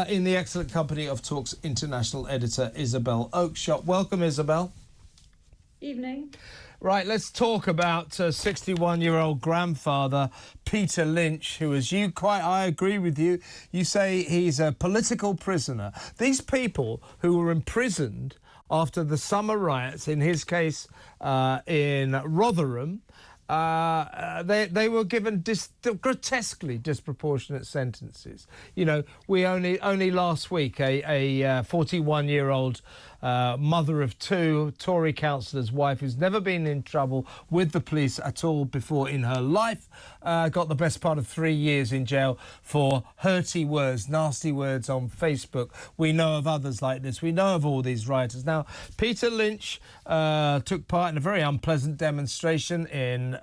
in the excellent company of Talk's international editor, Isabel Oakeshott. Welcome, Isabel. Evening. Right, let's talk about 61-year-old grandfather Peter Lynch, who, as I agree with you, you say he's a political prisoner. These people who were imprisoned after the summer riots, in his case in Rotherham, they were given grotesquely disproportionate sentences. You know, we only last week a 41-year-old mother of two, Tory councillor's wife, who's never been in trouble with the police at all before in her life, got the best part of 3 years in jail for hurty words, nasty words on Facebook. We know of others like this. We know of all these rioters. Now, Peter Lynch took part in a very unpleasant demonstration in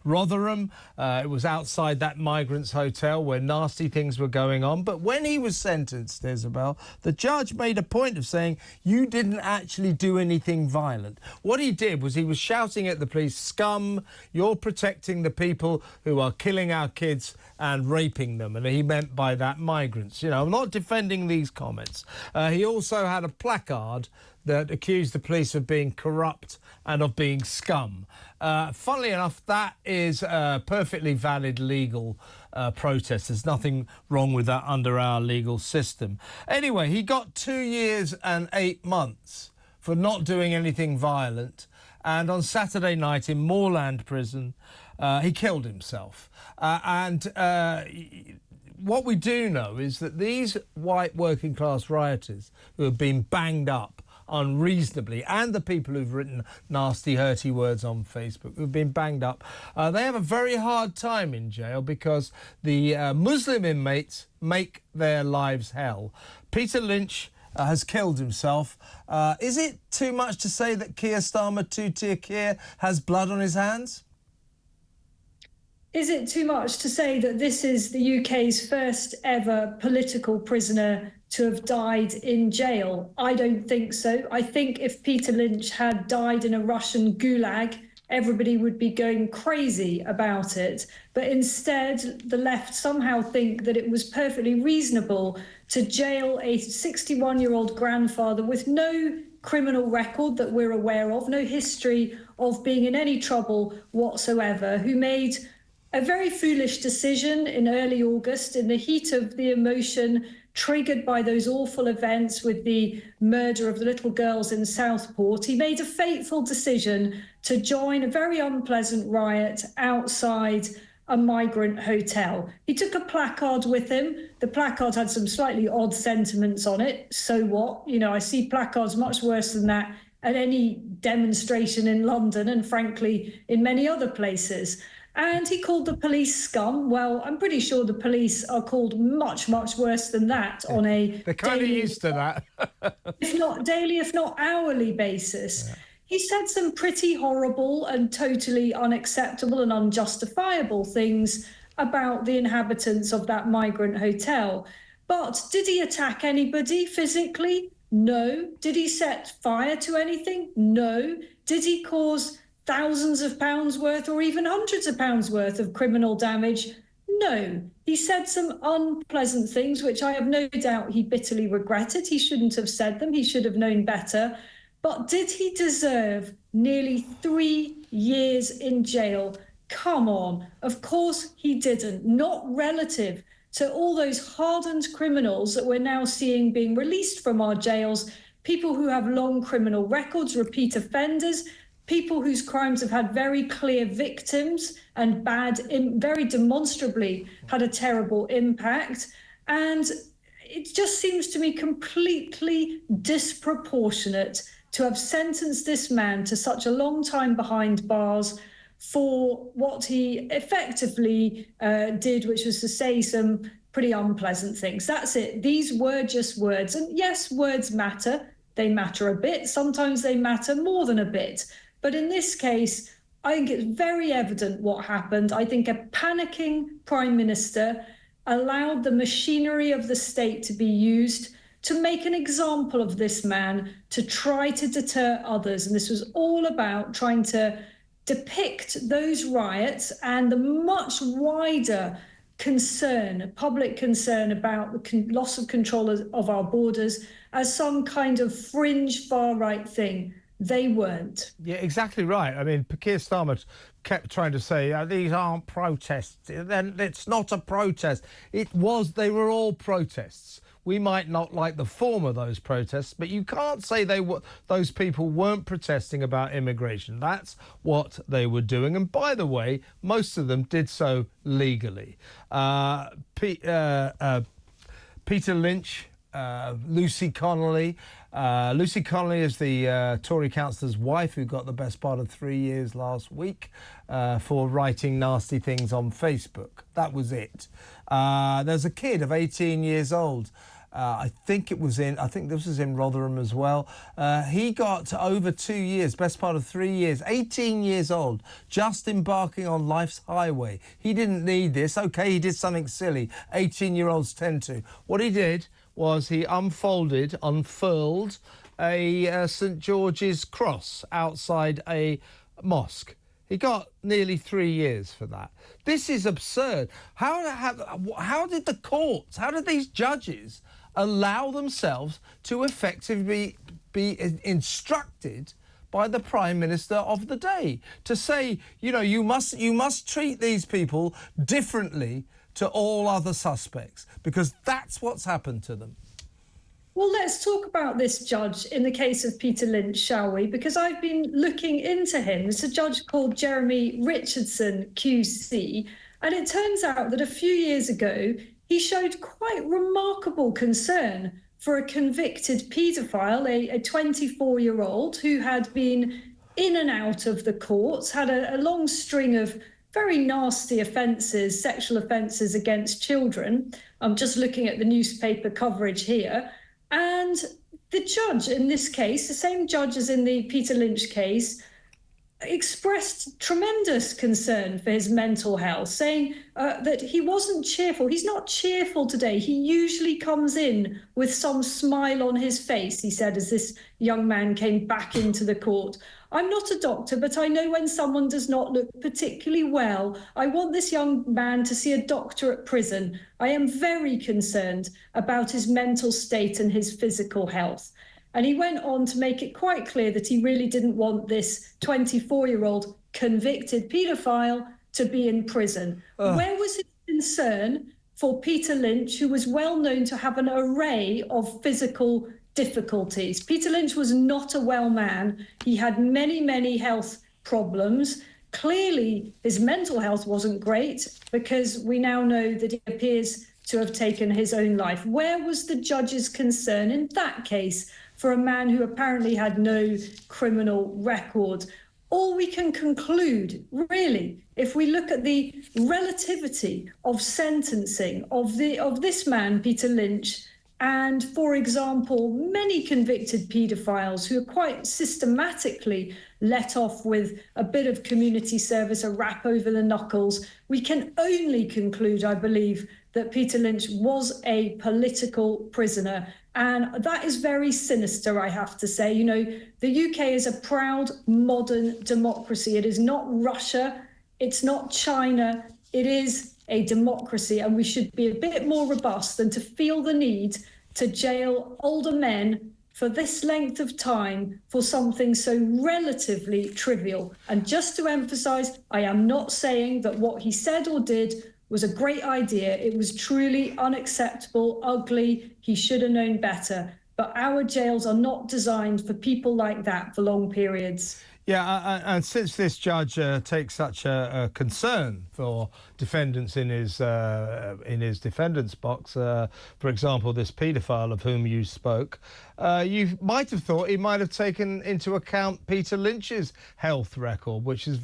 Rotherham. It was outside that migrants' hotel where nasty things were going on. But when he was sentenced, Isabel, the judge made a point of saying, you didn't actually do anything violent. What he did was he was shouting at the police, scum, you're protecting the people who are killing our kids and raping them. And he meant by that migrants. You know, I'm not defending these comments. He also had a placard that accused the police of being corrupt and of being scum. Funnily enough, that is a perfectly valid legal protest. There's nothing wrong with that under our legal system. Anyway, he got 2 years and 8 months for not doing anything violent. And on Saturday night in Moorland prison, he killed himself. What we do know is that these white working class rioters who have been banged up unreasonably, and the people who've written nasty, hurty words on Facebook, who've been banged up, they have a very hard time in jail because the Muslim inmates make their lives hell. Peter Lynch has killed himself. Is it too much to say that Keir Starmer Two-Tier has blood on his hands? Is it too much to say that this is the UK's first ever political prisoner to have died in jail? I don't think so. I think if Peter Lynch had died in a Russian gulag, everybody would be going crazy about it. But instead, the left somehow think that it was perfectly reasonable to jail a 61-year-old grandfather with no criminal record that we're aware of, no history of being in any trouble whatsoever, who made a very foolish decision in early August in the heat of the emotion triggered by those awful events with the murder of the little girls in Southport. He made a fateful decision to join a very unpleasant riot outside a migrant hotel. He took a placard with him. The placard had some slightly odd sentiments on it. So what? You know, I see placards much worse than that at any demonstration in London and, frankly, in many other places. And he called the police scum. Well, I'm pretty sure the police are called much, much worse than that on a They're kind of used to that. if not daily, if not hourly basis. Yeah. He said some pretty horrible and totally unacceptable and unjustifiable things about the inhabitants of that migrant hotel. But did he attack anybody physically? No. Did he set fire to anything? No. Did he cause thousands of pounds worth or even hundreds of pounds worth of criminal damage? No. He said some unpleasant things, which I have no doubt he bitterly regretted. He shouldn't have said them. He should have known better. But did he deserve nearly 3 years in jail? Come on. Of course he didn't. Not relative to all those hardened criminals that we're now seeing being released from our jails, people who have long criminal records, repeat offenders, people whose crimes have had very clear victims and very demonstrably had a terrible impact. And it just seems to me completely disproportionate to have sentenced this man to such a long time behind bars for what he effectively did, which was to say some pretty unpleasant things. That's it. These were just words. And yes, words matter. They matter a bit. Sometimes they matter more than a bit. But in this case, I think it's very evident what happened. I think a panicking Prime Minister allowed the machinery of the state to be used to make an example of this man, to try to deter others. And this was all about trying to depict those riots and the much wider concern, public concern about the loss of control of our borders as some kind of fringe far-right thing. They weren't. Yeah, exactly right. I mean, Keir Starmer kept trying to say, these aren't protests. Then it's not a protest. It was, they were all protests. We might not like the form of those protests, but you can't say those people weren't protesting about immigration. That's what they were doing. And by the way, most of them did so legally. Peter Lynch, Lucy Connolly. Lucy Connolly is the Tory councillor's wife who got the best part of 3 years last week for writing nasty things on Facebook. That was it. There's a kid of 18 years old. I think this was in Rotherham as well. He got over 2 years, best part of 3 years, 18 years old, just embarking on life's highway. He didn't need this. OK, he did something silly. 18-year-olds tend to. What he did was he unfurled a St George's cross outside a mosque. He got nearly 3 years for that. This is absurd. How did the courts, how did these judges allow themselves to effectively be instructed by the Prime Minister of the day to say, you know, you must treat these people differently to all other suspects, because that's what's happened to them? Well, let's talk about this judge in the case of Peter Lynch, shall we? Because I've been looking into him. It's a judge called Jeremy Richardson, QC, and it turns out that a few years ago, he showed quite remarkable concern for a convicted paedophile, a 24-year-old who had been in and out of the courts, had a long string of very nasty offences, sexual offences against children. I'm just looking at the newspaper coverage here. And the judge in this case, the same judge as in the Peter Lynch case, expressed tremendous concern for his mental health, saying that he wasn't cheerful. He's not cheerful today. He usually comes in with some smile on his face, he said, as this young man came back into the court. I'm not a doctor, but I know when someone does not look particularly well. I want this young man to see a doctor at prison. I am very concerned about his mental state and his physical health. And he went on to make it quite clear that he really didn't want this 24-year-old convicted paedophile to be in prison. Where was his concern for Peter Lynch, who was well known to have an array of physical difficulties? Peter Lynch was not a well man. He had many, many health problems. Clearly, his mental health wasn't great, because we now know that he appears to have taken his own life. Where was the judge's concern in that case for a man who apparently had no criminal record? All we can conclude, really, if we look at the relativity of sentencing of this man, Peter Lynch, and, for example, many convicted paedophiles who are quite systematically let off with a bit of community service, a rap over the knuckles, we can only conclude, I believe, that Peter Lynch was a political prisoner. And that is very sinister, I have to say. You know, the UK is a proud, modern democracy. It is not Russia. It's not China. It is a democracy, and we should be a bit more robust than to feel the need to jail older men for this length of time for something so relatively trivial. And just to emphasise, I am not saying that what he said or did was a great idea. It was truly unacceptable, ugly. He should have known better. But our jails are not designed for people like that for long periods. Yeah, and since this judge takes such a concern for defendants in his defendant's box, for example, this paedophile of whom you spoke, you might have thought he might have taken into account Peter Lynch's health record, which is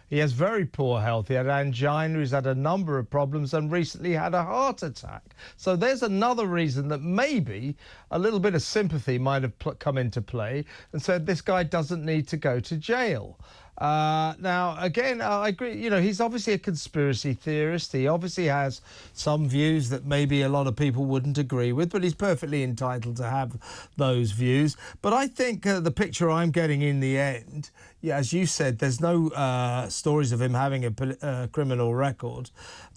he has very poor health. He had angina, he's had a number of problems, and recently had a heart attack. So there's another reason that maybe a little bit of sympathy might have come into play and said this guy doesn't need to go to jail. Now, again, I agree, you know, he's obviously a conspiracy theorist. He obviously has some views that maybe a lot of people wouldn't agree with, but he's perfectly entitled to have those views. But I think the picture I'm getting in the end, yeah, as you said, there's no stories of him having a criminal record,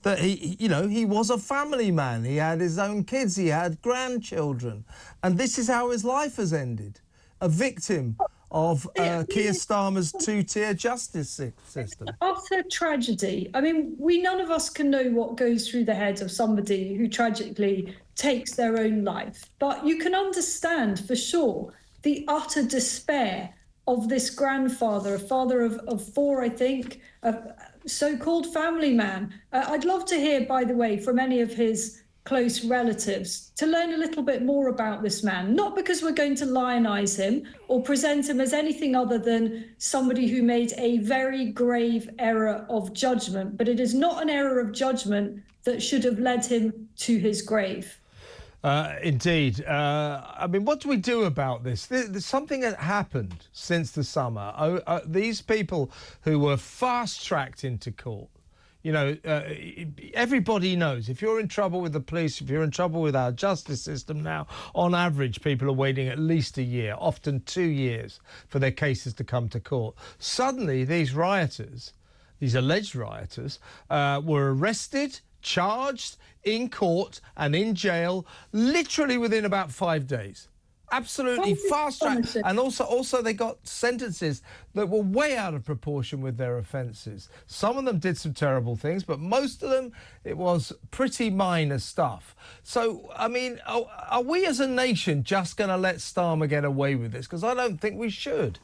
that he, you know, he was a family man. He had his own kids, he had grandchildren. And this is how his life has ended. A victim of Keir Starmer's two-tier justice system. Utter tragedy. I mean, none of us can know what goes through the head of somebody who tragically takes their own life. But you can understand for sure the utter despair of this grandfather, a father of four, I think, a so-called family man. I'd love to hear, by the way, from any of his close relatives to learn a little bit more about this man, not because we're going to lionize him or present him as anything other than somebody who made a very grave error of judgment, but it is not an error of judgment that should have led him to his grave. Indeed. I mean, what do we do about this? There's something that happened since the summer. These people who were fast-tracked into court, you know, everybody knows if you're in trouble with the police, if you're in trouble with our justice system now, on average, people are waiting at least a year, often 2 years, for their cases to come to court. Suddenly, these rioters, these alleged rioters, were arrested, charged, in court and in jail, literally within about 5 days. Absolutely fast track. And also they got sentences that were way out of proportion with their offences. Some of them did some terrible things, but most of them, it was pretty minor stuff. So, I mean, are we as a nation just going to let Starmer get away with this? Because I don't think we should.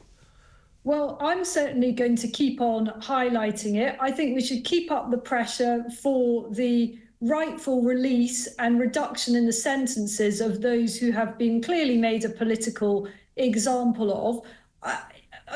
Well, I'm certainly going to keep on highlighting it. I think we should keep up the pressure for the rightful release and reduction in the sentences of those who have been clearly made a political example of.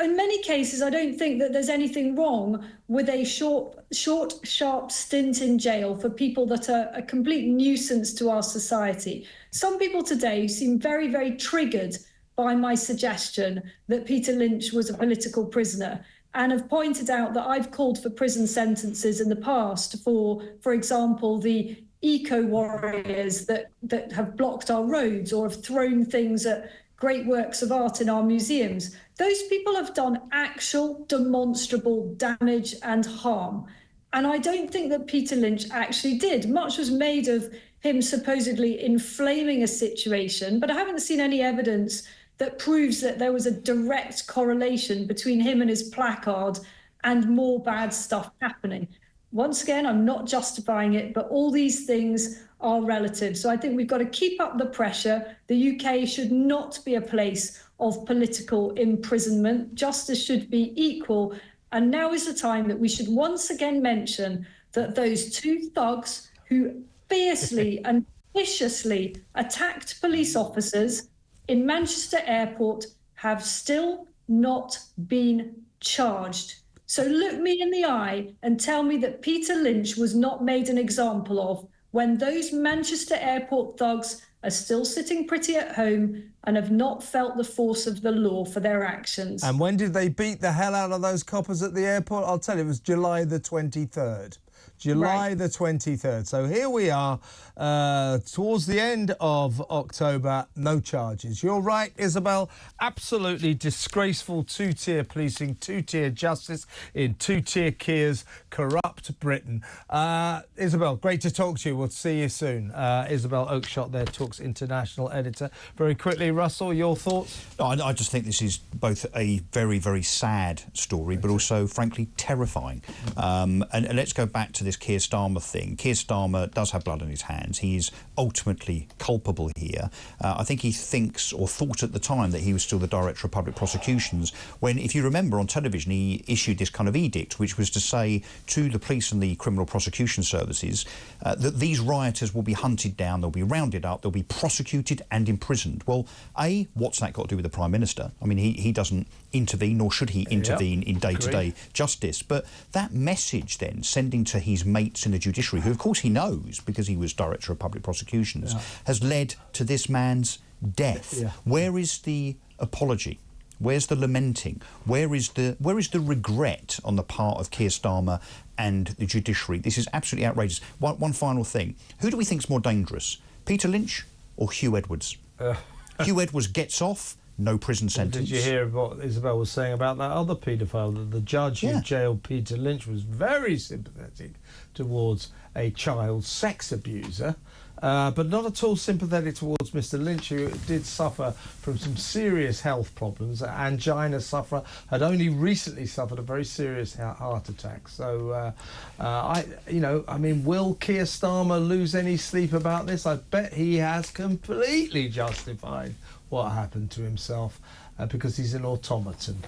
In many cases, I don't think that there's anything wrong with a short, sharp stint in jail for people that are a complete nuisance to our society. Some people today seem very, very triggered by my suggestion that Peter Lynch was a political prisoner, and have pointed out that I've called for prison sentences in the past for example, the eco-warriors that have blocked our roads or have thrown things at great works of art in our museums. Those people have done actual demonstrable damage and harm. And I don't think that Peter Lynch actually did. Much was made of him supposedly inflaming a situation, but I haven't seen any evidence that proves that there was a direct correlation between him and his placard and more bad stuff happening. Once again, I'm not justifying it, but all these things are relative. So I think we've got to keep up the pressure. The UK should not be a place of political imprisonment. Justice should be equal. And now is the time that we should once again mention that those two thugs who fiercely and viciously attacked police officers in Manchester Airport have still not been charged. So look me in the eye and tell me that Peter Lynch was not made an example of when those Manchester Airport thugs are still sitting pretty at home and have not felt the force of the law for their actions. And when did they beat the hell out of those coppers at the airport? I'll tell you, it was July the 23rd. July the 23rd. So here we are, towards the end of October, no charges. You're right, Isabel. Absolutely disgraceful two-tier policing, two-tier justice in two-tier Keir's corrupt Britain. Isabel, great to talk to you. We'll see you soon. Isabel Oakeshott there, Talks International editor. Very quickly, Russell, your thoughts? I just think this is both a very, very sad story, but also, frankly, terrifying. And let's go back to this Keir Starmer thing. Keir Starmer does have blood on his hands. He's ultimately culpable here. I think he thinks, or thought at the time, that he was still the Director of Public Prosecutions when, if you remember on television, he issued this kind of edict, which was to say to the police and the criminal prosecution services that these rioters will be hunted down, they'll be rounded up, they'll be prosecuted and imprisoned. Well, A, what's that got to do with the Prime Minister? I mean, he doesn't intervene, nor should he intervene in day-to-day justice. But that message then, sending to his mates in the judiciary, who of course he knows because he was Director of Public Prosecutions, has led to this man's death. Where is the apology? Where's the lamenting? Where is the regret on the part of Keir Starmer and the judiciary? This is absolutely outrageous. One final thing. Who do we think's more dangerous, Peter Lynch or Hugh Edwards? Hugh Edwards gets off, no prison sentence. Did you hear what Isabel was saying about that other paedophile? That the judge who jailed Peter Lynch was very sympathetic towards a child sex abuser, but not at all sympathetic towards Mr. Lynch, who did suffer from some serious health problems. Angina sufferer, had only recently suffered a very serious heart attack. So, I mean, will Keir Starmer lose any sleep about this? I bet he has completely justified what happened to himself because he's an automaton.